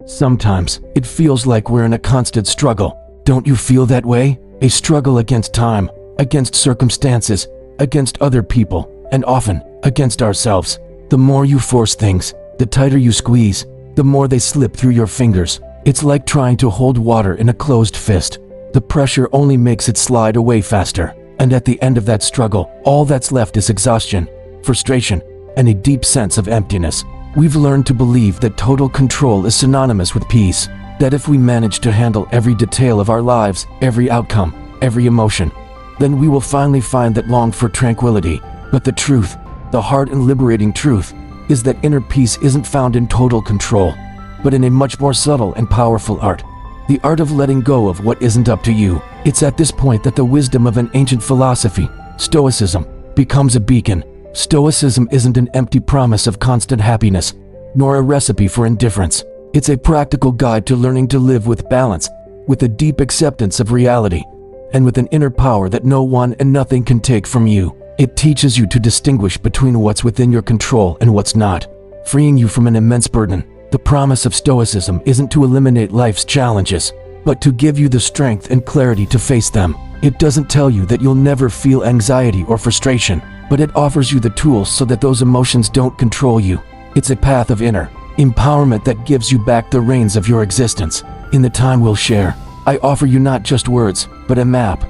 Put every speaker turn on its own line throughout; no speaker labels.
Sometimes, it feels like we're in a constant struggle. Don't you feel that way? A struggle against time, against circumstances, against other people, and often, against ourselves. The more you force things, the tighter you squeeze, the more they slip through your fingers. It's like trying to hold water in a closed fist. The pressure only makes it slide away faster. And at the end of that struggle, all that's left is exhaustion, frustration, and a deep sense of emptiness. We've learned to believe that total control is synonymous with peace. That if we manage to handle every detail of our lives, every outcome, every emotion, then we will finally find that long for tranquility. But the truth, the hard and liberating truth, is that inner peace isn't found in total control, but in a much more subtle and powerful art. The art of letting go of what isn't up to you. It's at this point that the wisdom of an ancient philosophy, Stoicism, becomes a beacon. Stoicism isn't an empty promise of constant happiness, nor a recipe for indifference. It's a practical guide to learning to live with balance, with a deep acceptance of reality, and with an inner power that no one and nothing can take from you. It teaches you to distinguish between what's within your control and what's not, freeing you from an immense burden. The promise of Stoicism isn't to eliminate life's challenges, but to give you the strength and clarity to face them. It doesn't tell you that you'll never feel anxiety or frustration, but it offers you the tools so that those emotions don't control you. It's a path of inner empowerment that gives you back the reins of your existence. In the time we'll share, I offer you not just words, but a map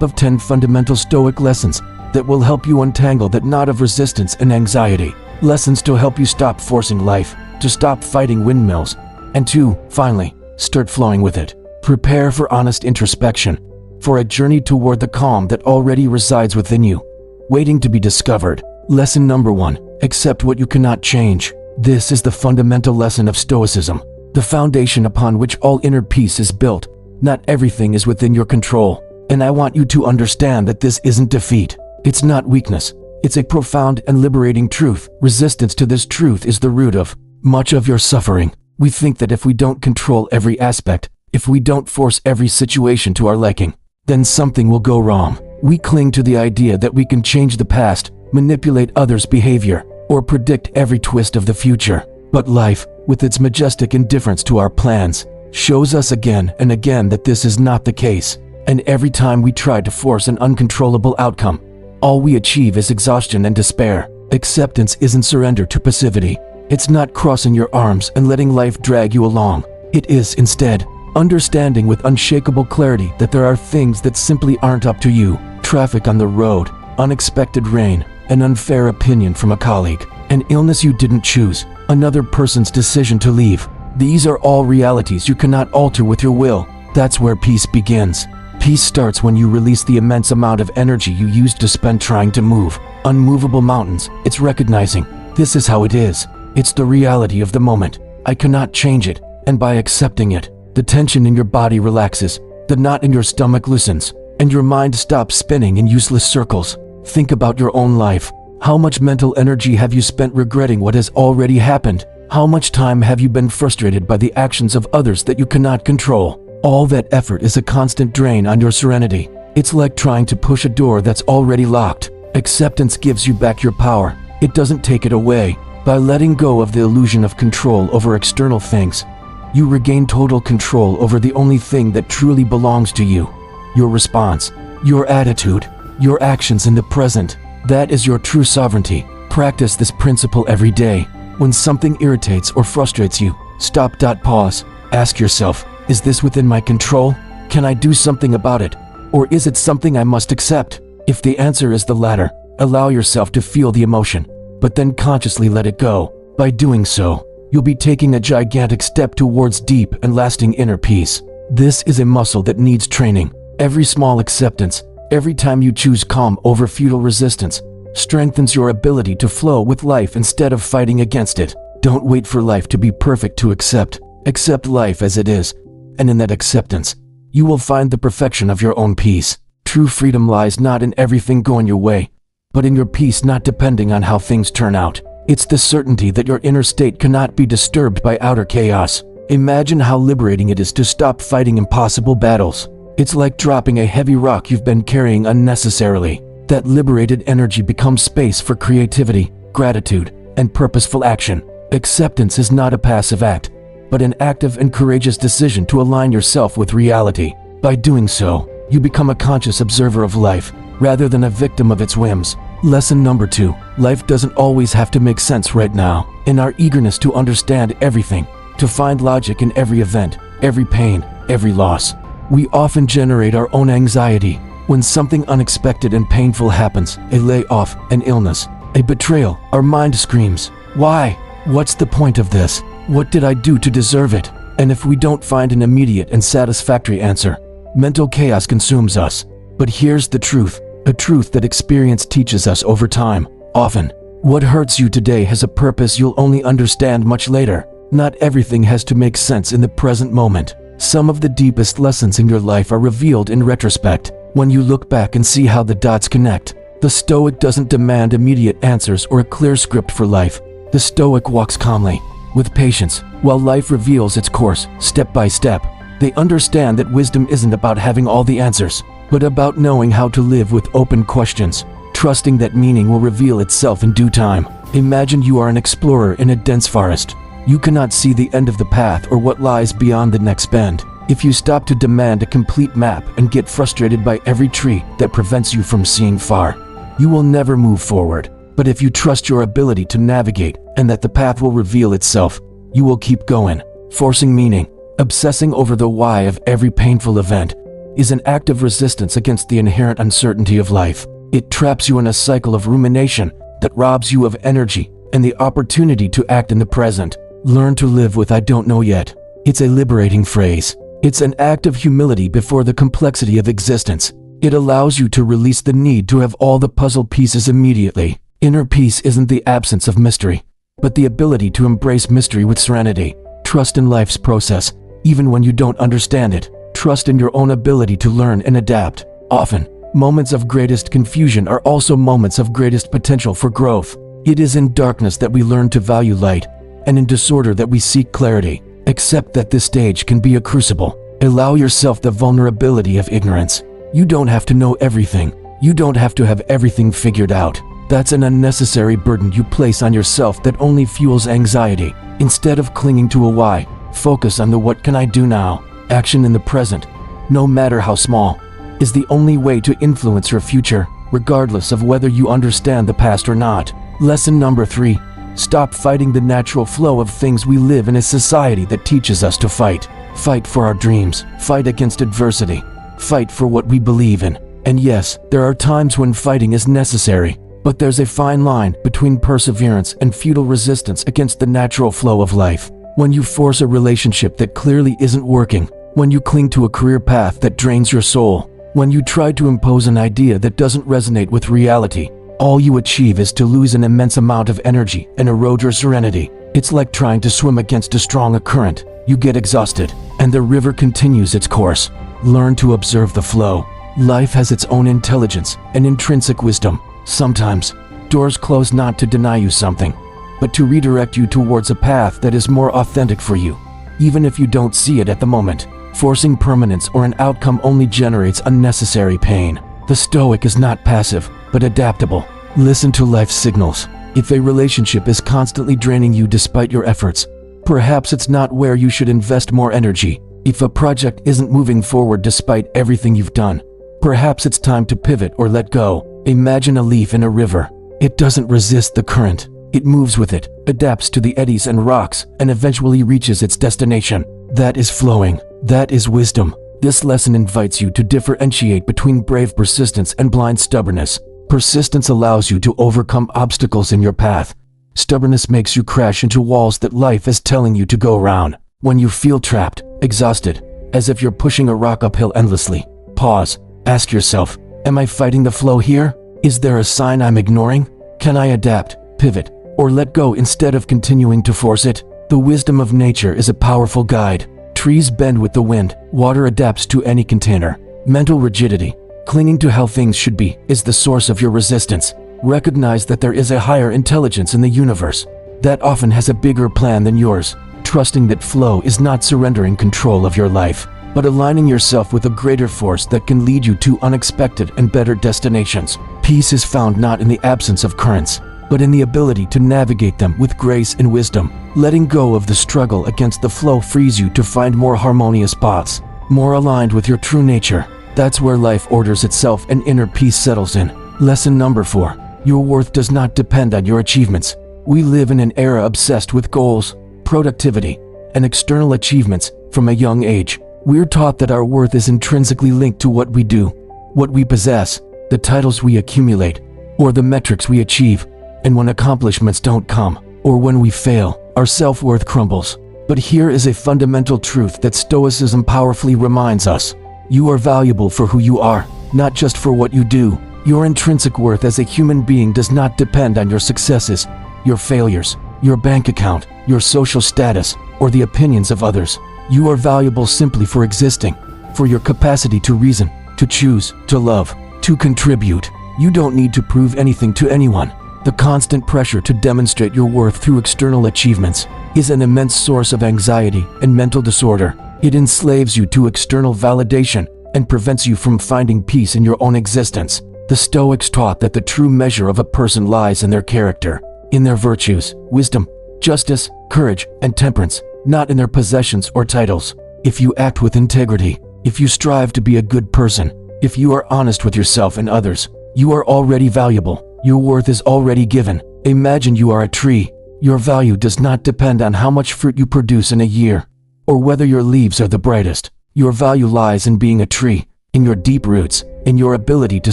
of 10 fundamental Stoic lessons that will help you untangle that knot of resistance and anxiety. Lessons to help you stop forcing life, to stop fighting windmills, and to, finally, start flowing with it. Prepare for honest introspection, for a journey toward the calm that already resides within you, waiting to be discovered. Lesson number 1, accept what you cannot change. This is the fundamental lesson of Stoicism, the foundation upon which all inner peace is built. Not everything is within your control, and I want you to understand that this isn't defeat. It's not weakness. It's a profound and liberating truth. Resistance to this truth is the root of much of your suffering. We think that if we don't control every aspect, if we don't force every situation to our liking, then something will go wrong. We cling to the idea that we can change the past, manipulate others' behavior, or predict every twist of the future. But life, with its majestic indifference to our plans, shows us again and again that this is not the case. And every time we try to force an uncontrollable outcome, all we achieve is exhaustion and despair. Acceptance isn't surrender to passivity. It's not crossing your arms and letting life drag you along. It is, instead, understanding with unshakable clarity that there are things that simply aren't up to you. Traffic on the road, unexpected rain, an unfair opinion from a colleague, an illness you didn't choose, another person's decision to leave. These are all realities you cannot alter with your will. That's where peace begins. Peace starts when you release the immense amount of energy you used to spend trying to move unmovable mountains. It's recognizing, this is how it is. It's the reality of the moment. I cannot change it, and by accepting it, the tension in your body relaxes, the knot in your stomach loosens, and your mind stops spinning in useless circles. Think about your own life. How much mental energy have you spent regretting what has already happened? How much time have you been frustrated by the actions of others that you cannot control? All that effort is a constant drain on your serenity. It's like trying to push a door that's already locked. Acceptance gives you back your power. It doesn't take it away. By letting go of the illusion of control over external things, you regain total control over the only thing that truly belongs to you. Your response, your attitude, your actions in the present. That is your true sovereignty. Practice this principle every day. When something irritates or frustrates you, stop. Pause. Ask yourself, is this within my control? Can I do something about it? Or is it something I must accept? If the answer is the latter, allow yourself to feel the emotion, but then consciously let it go. By doing so, you'll be taking a gigantic step towards deep and lasting inner peace. This is a muscle that needs training. Every small acceptance, every time you choose calm over futile resistance, strengthens your ability to flow with life instead of fighting against it. Don't wait for life to be perfect to accept. Accept life as it is, and in that acceptance, you will find the perfection of your own peace. True freedom lies not in everything going your way, but in your peace not depending on how things turn out. It's the certainty that your inner state cannot be disturbed by outer chaos. Imagine how liberating it is to stop fighting impossible battles. It's like dropping a heavy rock you've been carrying unnecessarily. That liberated energy becomes space for creativity, gratitude, and purposeful action. Acceptance is not a passive act. but an active and courageous decision to align yourself with reality. By doing so, you become a conscious observer of life, rather than a victim of its whims. Lesson number 2. Life doesn't always have to make sense right now. In our eagerness to understand everything, to find logic in every event, every pain, every loss, we often generate our own anxiety. When something unexpected and painful happens, a layoff, an illness, a betrayal, our mind screams, "Why? What's the point of this? What did I do to deserve it?" And if we don't find an immediate and satisfactory answer, mental chaos consumes us. But here's the truth, a truth that experience teaches us over time. Often, what hurts you today has a purpose you'll only understand much later. Not everything has to make sense in the present moment. Some of the deepest lessons in your life are revealed in retrospect, when you look back and see how the dots connect. The Stoic doesn't demand immediate answers or a clear script for life. The Stoic walks calmly, with patience, while life reveals its course, step by step. They understand that wisdom isn't about having all the answers, but about knowing how to live with open questions, trusting that meaning will reveal itself in due time. Imagine you are an explorer in a dense forest. You cannot see the end of the path or what lies beyond the next bend. If you stop to demand a complete map and get frustrated by every tree that prevents you from seeing far, you will never move forward. But if you trust your ability to navigate and that the path will reveal itself, you will keep going, forcing meaning. Obsessing over the why of every painful event is an act of resistance against the inherent uncertainty of life. It traps you in a cycle of rumination that robs you of energy and the opportunity to act in the present. Learn to live with "I don't know yet." It's a liberating phrase. It's an act of humility before the complexity of existence. It allows you to release the need to have all the puzzle pieces immediately. Inner peace isn't the absence of mystery, but the ability to embrace mystery with serenity. Trust in life's process, even when you don't understand it. Trust in your own ability to learn and adapt. Often, moments of greatest confusion are also moments of greatest potential for growth. It is in darkness that we learn to value light, and in disorder that we seek clarity. Accept that this stage can be a crucible. Allow yourself the vulnerability of ignorance. You don't have to know everything. You don't have to have everything figured out. That's an unnecessary burden you place on yourself that only fuels anxiety. Instead of clinging to a why, focus on the "what can I do now?" Action in the present, no matter how small, is the only way to influence your future, regardless of whether you understand the past or not. Lesson number 3. Stop fighting the natural flow of things. We live in a society that teaches us to fight. Fight for our dreams. Fight against adversity. Fight for what we believe in. And yes, there are times when fighting is necessary, but there's a fine line between perseverance and futile resistance against the natural flow of life. When you force a relationship that clearly isn't working, when you cling to a career path that drains your soul, when you try to impose an idea that doesn't resonate with reality, all you achieve is to lose an immense amount of energy and erode your serenity. It's like trying to swim against a strong current. You get exhausted, and the river continues its course. Learn to observe the flow. Life has its own intelligence and intrinsic wisdom. Sometimes, doors close not to deny you something, but to redirect you towards a path that is more authentic for you, even if you don't see it at the moment. Forcing permanence or an outcome only generates unnecessary pain. The Stoic is not passive, but adaptable. Listen to life's signals. If a relationship is constantly draining you despite your efforts, perhaps it's not where you should invest more energy. If a project isn't moving forward despite everything you've done, perhaps it's time to pivot or let go. Imagine a leaf in a river. It doesn't resist the current. It moves with it, adapts to the eddies and rocks, and eventually reaches its destination. That is flowing. That is wisdom. This lesson invites you to differentiate between brave persistence and blind stubbornness. Persistence allows you to overcome obstacles in your path. Stubbornness makes you crash into walls that life is telling you to go around. When you feel trapped, exhausted, as if you're pushing a rock uphill endlessly, pause. Ask yourself, am I fighting the flow here? Is there a sign I'm ignoring? Can I adapt, pivot, or let go instead of continuing to force it? The wisdom of nature is a powerful guide. Trees bend with the wind, water adapts to any container. Mental rigidity, clinging to how things should be, is the source of your resistance. Recognize that there is a higher intelligence in the universe that often has a bigger plan than yours. Trusting that flow is not surrendering control of your life, but aligning yourself with a greater force that can lead you to unexpected and better destinations. Peace is found not in the absence of currents, but in the ability to navigate them with grace and wisdom. Letting go of the struggle against the flow frees you to find more harmonious paths, more aligned with your true nature. That's where life orders itself and inner peace settles in. Lesson number 4. Your worth does not depend on your achievements. We live in an era obsessed with goals, productivity, and external achievements from a young age. We're taught that our worth is intrinsically linked to what we do, what we possess, the titles we accumulate, or the metrics we achieve. And when accomplishments don't come, or when we fail, our self-worth crumbles. But here is a fundamental truth that Stoicism powerfully reminds us. You are valuable for who you are, not just for what you do. Your intrinsic worth as a human being does not depend on your successes, your failures, your bank account, your social status, or the opinions of others. You are valuable simply for existing, for your capacity to reason, to choose, to love, to contribute. You don't need to prove anything to anyone. The constant pressure to demonstrate your worth through external achievements is an immense source of anxiety and mental disorder. It enslaves you to external validation and prevents you from finding peace in your own existence. The Stoics taught that the true measure of a person lies in their character, in their virtues, wisdom, justice, courage, and temperance, not in their possessions or titles. If you act with integrity, if you strive to be a good person, if you are honest with yourself and others, you are already valuable. Your worth is already given. Imagine you are a tree. Your value does not depend on how much fruit you produce in a year, or whether your leaves are the brightest. Your value lies in being a tree, in your deep roots, in your ability to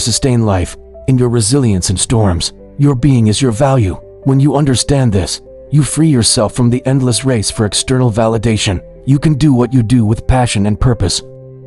sustain life, in your resilience in storms. Your being is your value. When you understand this, you free yourself from the endless race for external validation. You can do what you do with passion and purpose,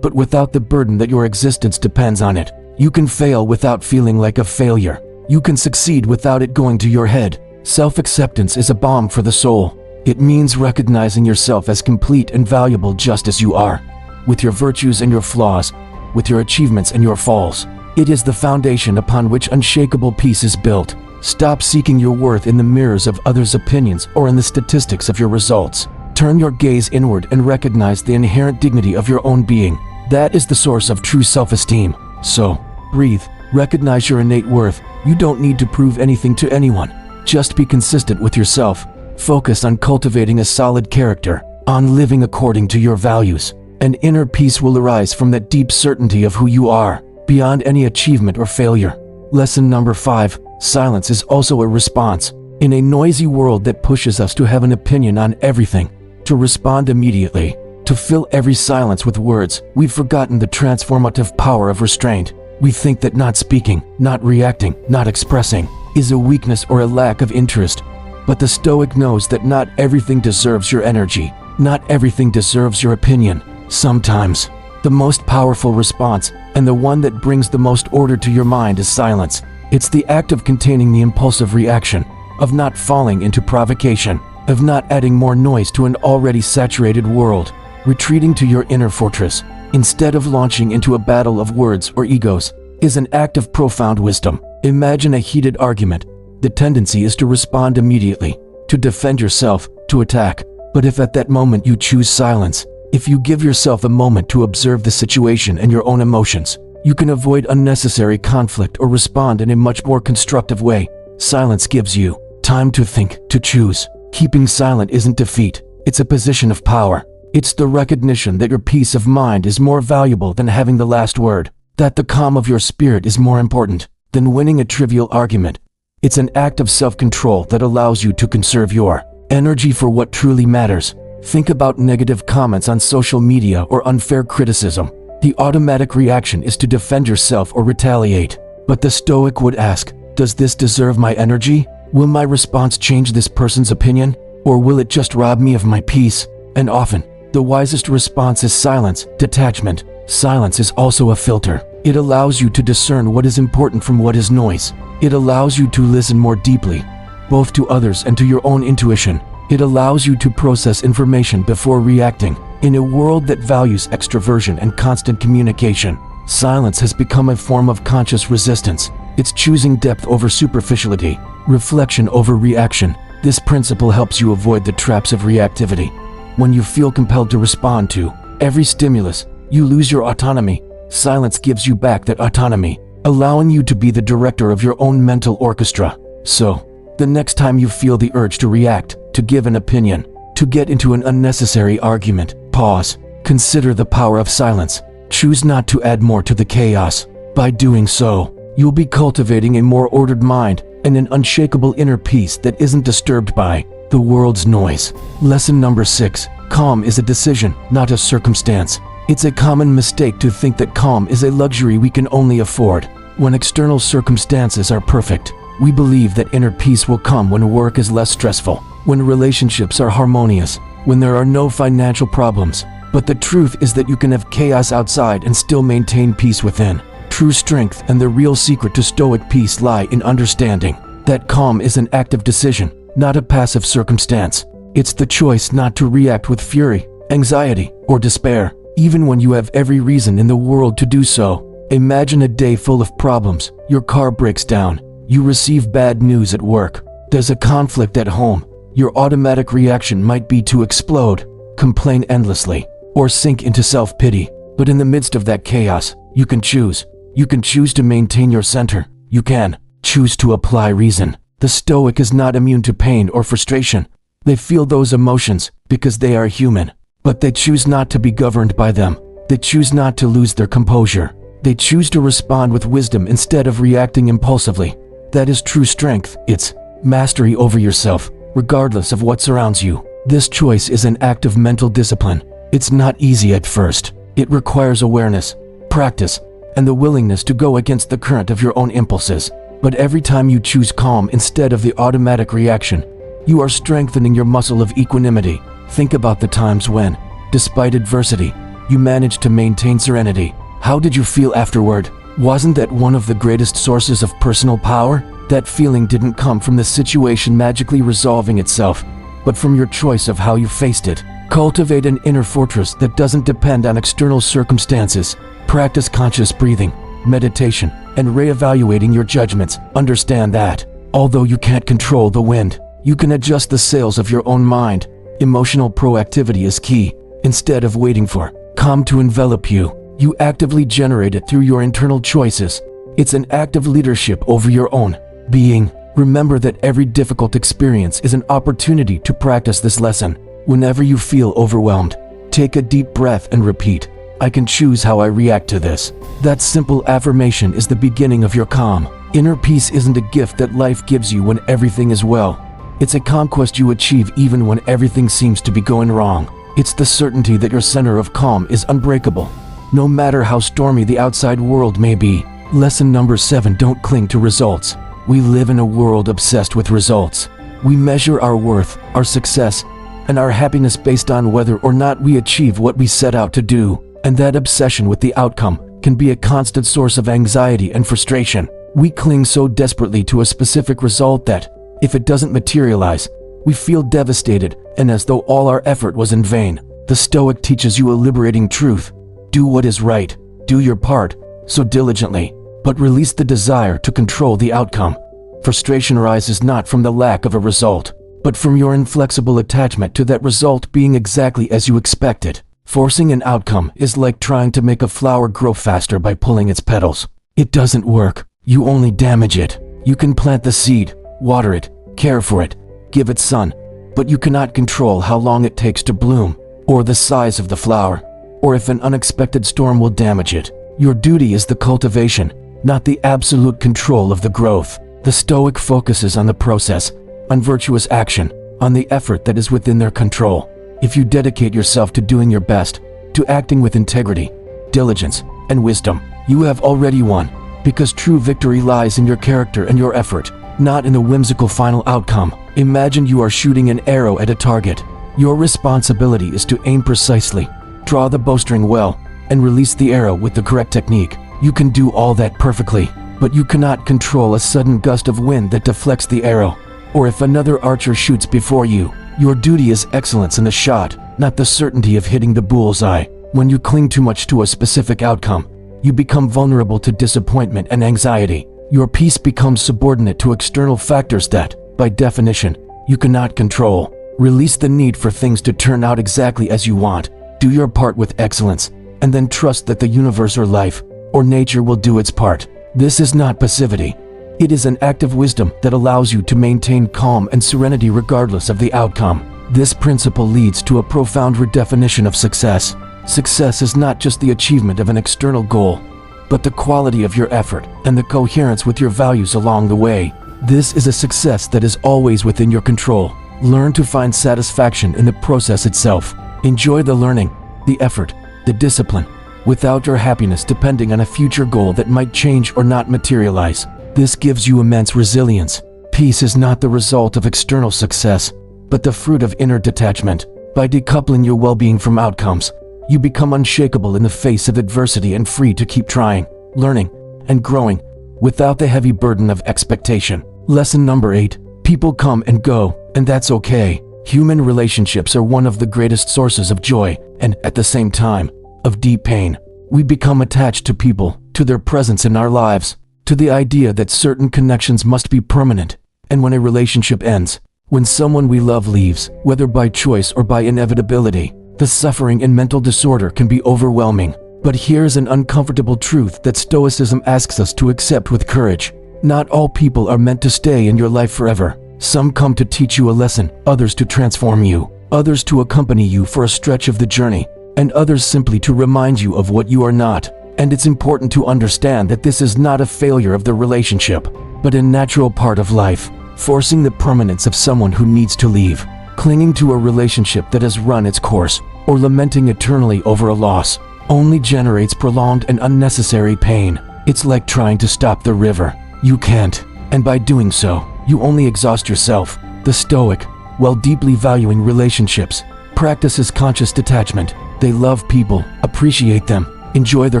but without the burden that your existence depends on it. You can fail without feeling like a failure. You can succeed without it going to your head. Self-acceptance is a balm for the soul. It means recognizing yourself as complete and valuable just as you are, with your virtues and your flaws, with your achievements and your falls. It is the foundation upon which unshakable peace is built. Stop seeking your worth in the mirrors of others' opinions or in the statistics of your results. Turn your gaze inward and recognize the inherent dignity of your own being. That is the source of true self-esteem. So, breathe. Recognize your innate worth. You don't need to prove anything to anyone. Just be consistent with yourself. Focus on cultivating a solid character, on living according to your values. And inner peace will arise from that deep certainty of who you are, beyond any achievement or failure. Lesson number 5. Silence is also a response. In a noisy world that pushes us to have an opinion on everything, to respond immediately, to fill every silence with words, we've forgotten the transformative power of restraint. We think that not speaking, not reacting, not expressing is a weakness or a lack of interest. But the Stoic knows that not everything deserves your energy. Not everything deserves your opinion. Sometimes, the most powerful response, and the one that brings the most order to your mind, is silence. It's the act of containing the impulsive reaction, of not falling into provocation, of not adding more noise to an already saturated world, retreating to your inner fortress, instead of launching into a battle of words or egos, is an act of profound wisdom. Imagine a heated argument. The tendency is to respond immediately, to defend yourself, to attack. But if at that moment you choose silence, if you give yourself a moment to observe the situation and your own emotions, you can avoid unnecessary conflict or respond in a much more constructive way. Silence gives you time to think, to choose. Keeping silent isn't defeat, it's a position of power. It's the recognition that your peace of mind is more valuable than having the last word, that the calm of your spirit is more important than winning a trivial argument. It's an act of self-control that allows you to conserve your energy for what truly matters. Think about negative comments on social media or unfair criticism. The automatic reaction is to defend yourself or retaliate. But the Stoic would ask, does this deserve my energy? Will my response change this person's opinion? Or will it just rob me of my peace? And often, the wisest response is silence, detachment. Silence is also a filter. It allows you to discern what is important from what is noise. It allows you to listen more deeply, both to others and to your own intuition. It allows you to process information before reacting. In a world that values extroversion and constant communication, silence has become a form of conscious resistance. It's choosing depth over superficiality, reflection over reaction. This principle helps you avoid the traps of reactivity. When you feel compelled to respond to every stimulus, you lose your autonomy. Silence gives you back that autonomy, allowing you to be the director of your own mental orchestra. So, The next time you feel the urge to react, to give an opinion, to get into an unnecessary argument, pause. Consider the power of silence. Choose not to add more to the chaos. By doing so, you'll be cultivating a more ordered mind and an unshakable inner peace that isn't disturbed by the world's noise. Lesson number 6. Calm is a decision, not a circumstance. It's a common mistake to think that calm is a luxury we can only afford. When external circumstances are perfect, we believe that inner peace will come when work is less stressful, when relationships are harmonious, when there are no financial problems. But the truth is that you can have chaos outside and still maintain peace within. True strength and the real secret to Stoic peace lie in understanding that calm is an active decision, not a passive circumstance. It's the choice not to react with fury, anxiety, or despair, even when you have every reason in the world to do so. Imagine a day full of problems. Your car breaks down. You receive bad news at work. There's a conflict at home. Your automatic reaction might be to explode, complain endlessly, or sink into self-pity. But in the midst of that chaos, you can choose. You can choose to maintain your center. You can choose to apply reason. The Stoic is not immune to pain or frustration. They feel those emotions because they are human, but they choose not to be governed by them. They choose not to lose their composure. They choose to respond with wisdom instead of reacting impulsively. That is true strength. It's mastery over yourself, regardless of what surrounds you. This choice is an act of mental discipline. It's not easy at first. It requires awareness, practice, and the willingness to go against the current of your own impulses. But every time you choose calm instead of the automatic reaction, you are strengthening your muscle of equanimity. Think about the times when, despite adversity, you managed to maintain serenity. How did you feel afterward? Wasn't that one of the greatest sources of personal power? That feeling didn't come from the situation magically resolving itself, but from your choice of how you faced it. Cultivate an inner fortress that doesn't depend on external circumstances. Practice conscious breathing, meditation, and reevaluating your judgments. Understand that, although you can't control the wind, you can adjust the sails of your own mind. Emotional proactivity is key. Instead of waiting for calm to envelop you, you actively generate it through your internal choices. It's an act of leadership over your own being. Remember that every difficult experience is an opportunity to practice this lesson. Whenever you feel overwhelmed, take a deep breath and repeat, I can choose how I react to this. That simple affirmation is the beginning of your calm. Inner peace isn't a gift that life gives you when everything is well. It's a conquest you achieve even when everything seems to be going wrong. It's the certainty that your center of calm is unbreakable, no matter how stormy the outside world may be. Lesson number 7. Don't cling to results. We live in a world obsessed with results. We measure our worth, our success, and our happiness based on whether or not we achieve what we set out to do. And that obsession with the outcome can be a constant source of anxiety and frustration. We cling so desperately to a specific result that, if it doesn't materialize, we feel devastated and as though all our effort was in vain. The Stoic teaches you a liberating truth. Do what is right, do your part, so diligently, but release the desire to control the outcome. Frustration arises not from the lack of a result, but from your inflexible attachment to that result being exactly as you expected. Forcing an outcome is like trying to make a flower grow faster by pulling its petals. It doesn't work. You only damage it. You can plant the seed, water it, care for it, give it sun, but you cannot control how long it takes to bloom, or the size of the flower, or if an unexpected storm will damage it. Your duty is the cultivation, not the absolute control of the growth. The Stoic focuses on the process, on virtuous action, on the effort that is within their control. If you dedicate yourself to doing your best, to acting with integrity, diligence, and wisdom, you have already won, because true victory lies in your character and your effort, not in the whimsical final outcome. Imagine you are shooting an arrow at a target. Your responsibility is to aim precisely, draw the bowstring well, and release the arrow with the correct technique. You can do all that perfectly, but you cannot control a sudden gust of wind that deflects the arrow, or if another archer shoots before you. Your duty is excellence in the shot, not the certainty of hitting the bullseye. When you cling too much to a specific outcome, you become vulnerable to disappointment and anxiety. Your peace becomes subordinate to external factors that, by definition, you cannot control. Release the need for things to turn out exactly as you want. Do your part with excellence, and then trust that the universe or life, or nature will do its part. This is not passivity. It is an act of wisdom that allows you to maintain calm and serenity regardless of the outcome. This principle leads to a profound redefinition of success. Success is not just the achievement of an external goal, but the quality of your effort and the coherence with your values along the way. This is a success that is always within your control. Learn to find satisfaction in the process itself. Enjoy the learning, the effort, the discipline, without your happiness depending on a future goal that might change or not materialize. This gives you immense resilience. Peace is not the result of external success, but the fruit of inner detachment. By decoupling your well-being from outcomes, you become unshakable in the face of adversity and free to keep trying, learning, and growing without the heavy burden of expectation. Lesson number 8. People come and go, and that's okay. Human relationships are one of the greatest sources of joy and, at the same time, of deep pain. We become attached to people, to their presence in our lives, to the idea that certain connections must be permanent. And when a relationship ends, when someone we love leaves, whether by choice or by inevitability, the suffering and mental disorder can be overwhelming. But here's an uncomfortable truth that Stoicism asks us to accept with courage. Not all people are meant to stay in your life forever. Some come to teach you a lesson, others to transform you, others to accompany you for a stretch of the journey, and others simply to remind you of what you are not. And it's important to understand that this is not a failure of the relationship, but a natural part of life. Forcing the permanence of someone who needs to leave, clinging to a relationship that has run its course, or lamenting eternally over a loss, only generates prolonged and unnecessary pain. It's like trying to stop the river. You can't, and by doing so, you only exhaust yourself. The Stoic, while deeply valuing relationships, practices conscious detachment. They love people, appreciate them, enjoy their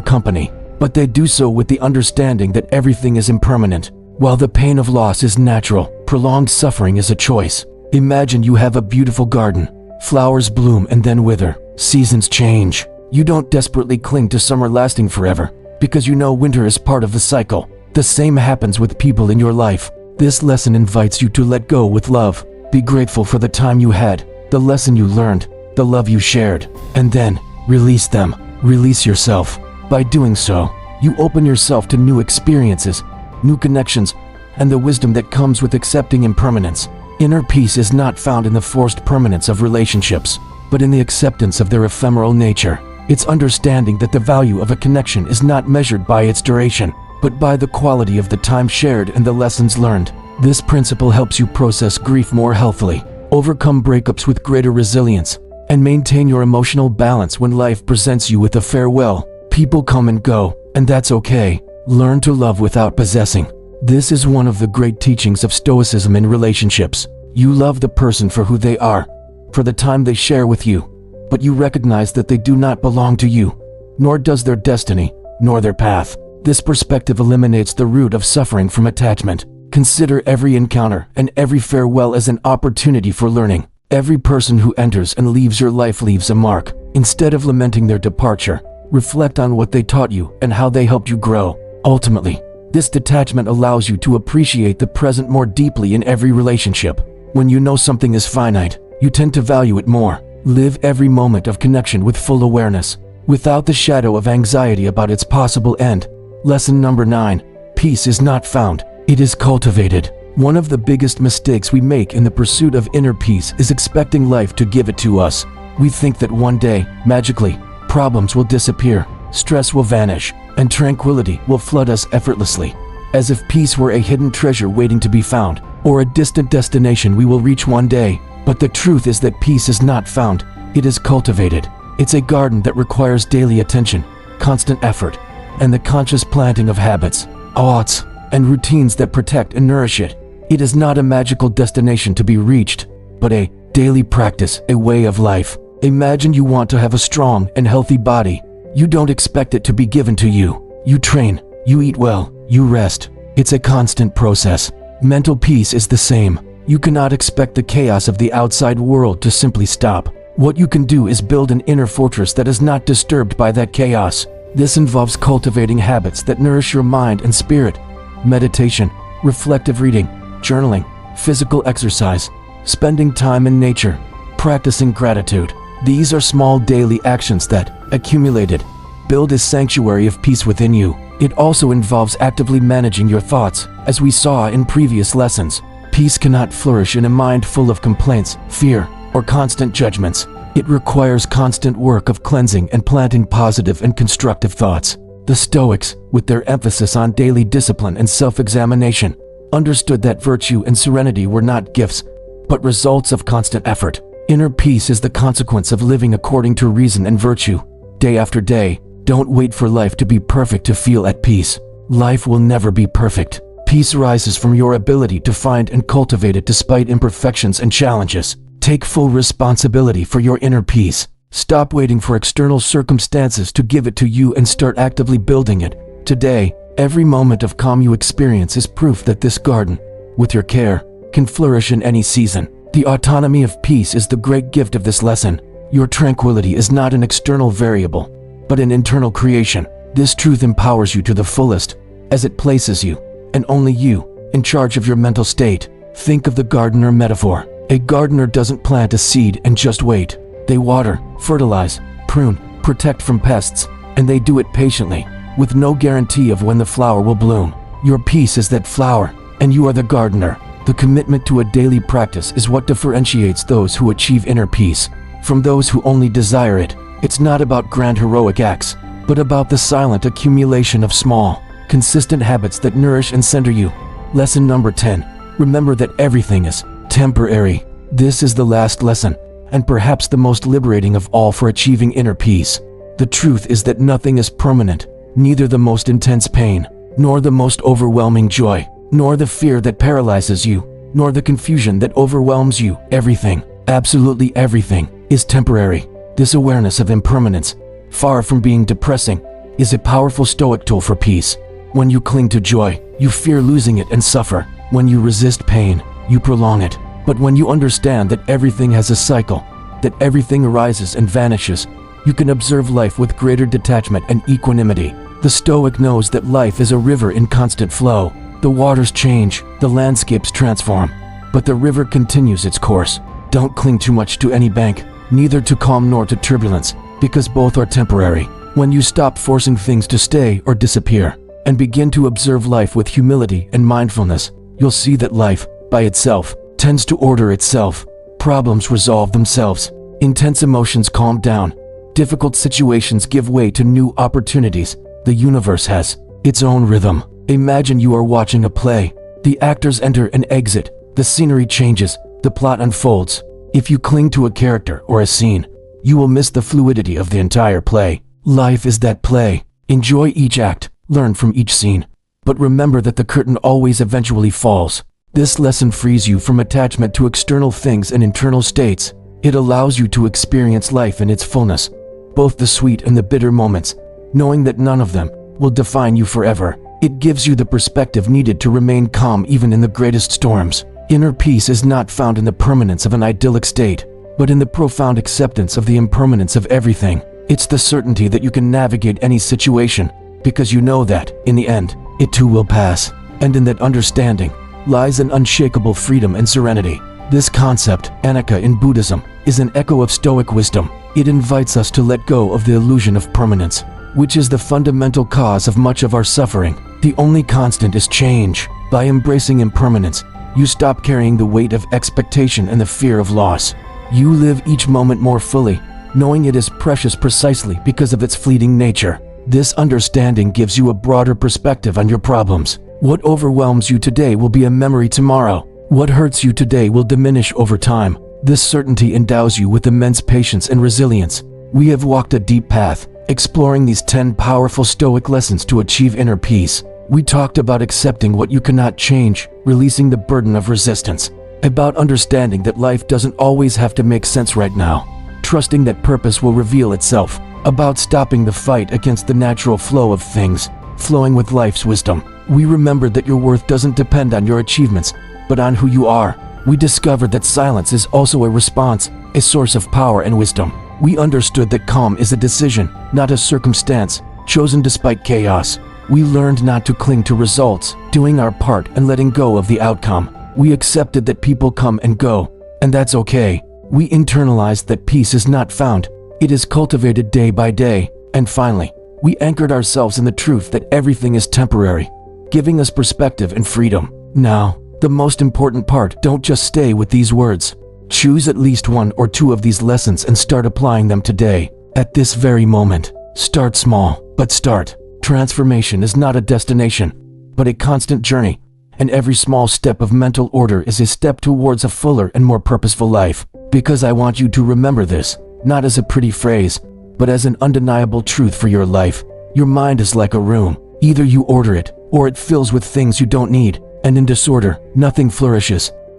company, but they do so with the understanding that everything is impermanent. While the pain of loss is natural, prolonged suffering is a choice. Imagine you have a beautiful garden. Flowers bloom and then wither. Seasons change. You don't desperately cling to summer lasting forever, because you know winter is part of the cycle. The same happens with people in your life. This lesson invites you to let go with love. Be grateful for the time you had, the lesson you learned, the love you shared, and then release them. Release yourself. By doing so, you open yourself to new experiences, new connections, and the wisdom that comes with accepting impermanence. Inner peace is not found in the forced permanence of relationships, but in the acceptance of their ephemeral nature. It's understanding that the value of a connection is not measured by its duration, but by the quality of the time shared and the lessons learned. This principle helps you process grief more healthily, overcome breakups with greater resilience, and maintain your emotional balance when life presents you with a farewell. People come and go, and that's okay. Learn to love without possessing. This is one of the great teachings of Stoicism in relationships. You love the person for who they are, for the time they share with you, but you recognize that they do not belong to you, nor does their destiny, nor their path. This perspective eliminates the root of suffering from attachment. Consider every encounter and every farewell as an opportunity for learning. Every person who enters and leaves your life leaves a mark. Instead of lamenting their departure, reflect on what they taught you and how they helped you grow. Ultimately, this detachment allows you to appreciate the present more deeply in every relationship. When you know something is finite, you tend to value it more. Live every moment of connection with full awareness, without the shadow of anxiety about its possible end. Lesson number 9. Peace is not found, it is cultivated. One of the biggest mistakes we make in the pursuit of inner peace is expecting life to give it to us. We think that one day, magically, problems will disappear, stress will vanish, and tranquility will flood us effortlessly, as if peace were a hidden treasure waiting to be found, or a distant destination we will reach one day. But the truth is that peace is not found, it is cultivated. It's a garden that requires daily attention, constant effort, and the conscious planting of habits, thoughts, and routines that protect and nourish it. It is not a magical destination to be reached, but a daily practice, a way of life. Imagine you want to have a strong and healthy body. You don't expect it to be given to you. You train, you eat well, you rest. It's a constant process. Mental peace is the same. You cannot expect the chaos of the outside world to simply stop. What you can do is build an inner fortress that is not disturbed by that chaos. This involves cultivating habits that nourish your mind and spirit. Meditation, reflective reading, journaling, physical exercise, spending time in nature, practicing gratitude. These are small daily actions that, accumulated, build a sanctuary of peace within you. It also involves actively managing your thoughts, as we saw in previous lessons. Peace cannot flourish in a mind full of complaints, fear, or constant judgments. It requires constant work of cleansing and planting positive and constructive thoughts. The Stoics, with their emphasis on daily discipline and self-examination, understood that virtue and serenity were not gifts, but results of constant effort. Inner peace is the consequence of living according to reason and virtue. Day after day, don't wait for life to be perfect to feel at peace. Life will never be perfect. Peace rises from your ability to find and cultivate it despite imperfections and challenges. Take full responsibility for your inner peace. Stop waiting for external circumstances to give it to you and start actively building it. Today, every moment of calm you experience is proof that this garden, with your care, can flourish in any season. The autonomy of peace is the great gift of this lesson. Your tranquility is not an external variable, but an internal creation. This truth empowers you to the fullest, as it places you, and only you, in charge of your mental state. Think of the gardener metaphor. A gardener doesn't plant a seed and just wait. They water, fertilize, prune, protect from pests, and they do it patiently, with no guarantee of when the flower will bloom. Your peace is that flower, and you are the gardener. The commitment to a daily practice is what differentiates those who achieve inner peace from those who only desire it. It's not about grand heroic acts, but about the silent accumulation of small, consistent habits that nourish and center you. Lesson number 10. Remember that everything is temporary. This is the last lesson, and perhaps the most liberating of all for achieving inner peace. The truth is that nothing is permanent, neither the most intense pain, nor the most overwhelming joy, nor the fear that paralyzes you, nor the confusion that overwhelms you. Everything, absolutely everything, is temporary. This awareness of impermanence, far from being depressing, is a powerful Stoic tool for peace. When you cling to joy, you fear losing it and suffer. When you resist pain, you prolong it. But when you understand that everything has a cycle, that everything arises and vanishes, you can observe life with greater detachment and equanimity. The Stoic knows that life is a river in constant flow. The waters change, the landscapes transform, but the river continues its course. Don't cling too much to any bank, neither to calm nor to turbulence, because both are temporary. When you stop forcing things to stay or disappear, and begin to observe life with humility and mindfulness, you'll see that life, by itself, tends to order itself. Problems resolve themselves. Intense emotions calm down. Difficult situations give way to new opportunities. The universe has its own rhythm. Imagine you are watching a play. The actors enter and exit. The scenery changes. The plot unfolds. If you cling to a character or a scene, you will miss the fluidity of the entire play. Life is that play. Enjoy each act. Learn from each scene. But remember that the curtain always eventually falls. This lesson frees you from attachment to external things and internal states. It allows you to experience life in its fullness, both the sweet and the bitter moments, knowing that none of them will define you forever. It gives you the perspective needed to remain calm even in the greatest storms. Inner peace is not found in the permanence of an idyllic state, but in the profound acceptance of the impermanence of everything. It's the certainty that you can navigate any situation, because you know that, in the end, it too will pass. And in that understanding lies an unshakable freedom and serenity. This concept, Seneca in Buddhism, is an echo of Stoic wisdom. It invites us to let go of the illusion of permanence, which is the fundamental cause of much of our suffering. The only constant is change. By embracing impermanence, you stop carrying the weight of expectation and the fear of loss. You live each moment more fully, knowing it is precious precisely because of its fleeting nature. This understanding gives you a broader perspective on your problems. What overwhelms you today will be a memory tomorrow. What hurts you today will diminish over time. This certainty endows you with immense patience and resilience. We have walked a deep path, exploring these 10 powerful Stoic lessons to achieve inner peace. We talked about accepting what you cannot change, releasing the burden of resistance, about understanding that life doesn't always have to make sense right now, trusting that purpose will reveal itself, about stopping the fight against the natural flow of things, flowing with life's wisdom. We remembered that your worth doesn't depend on your achievements, but on who you are. We discovered that silence is also a response, a source of power and wisdom. We understood that calm is a decision, not a circumstance, chosen despite chaos. We learned not to cling to results, doing our part and letting go of the outcome. We accepted that people come and go, and that's okay. We internalized that peace is not found, it is cultivated day by day. And finally, We anchored ourselves in the truth that everything is temporary, giving us perspective and freedom. Now, the most important part, don't just stay with these words. Choose at least one or two of these lessons and start applying them today, at this very moment. Start small, but start. Transformation is not a destination, but a constant journey, and every small step of mental order is a step towards a fuller and more purposeful life. Because I want you to remember this, not as a pretty phrase, but as an undeniable truth for your life. Your mind is like a room. Either you order it, or it fills with things you don't need, and in disorder, nothing flourishes.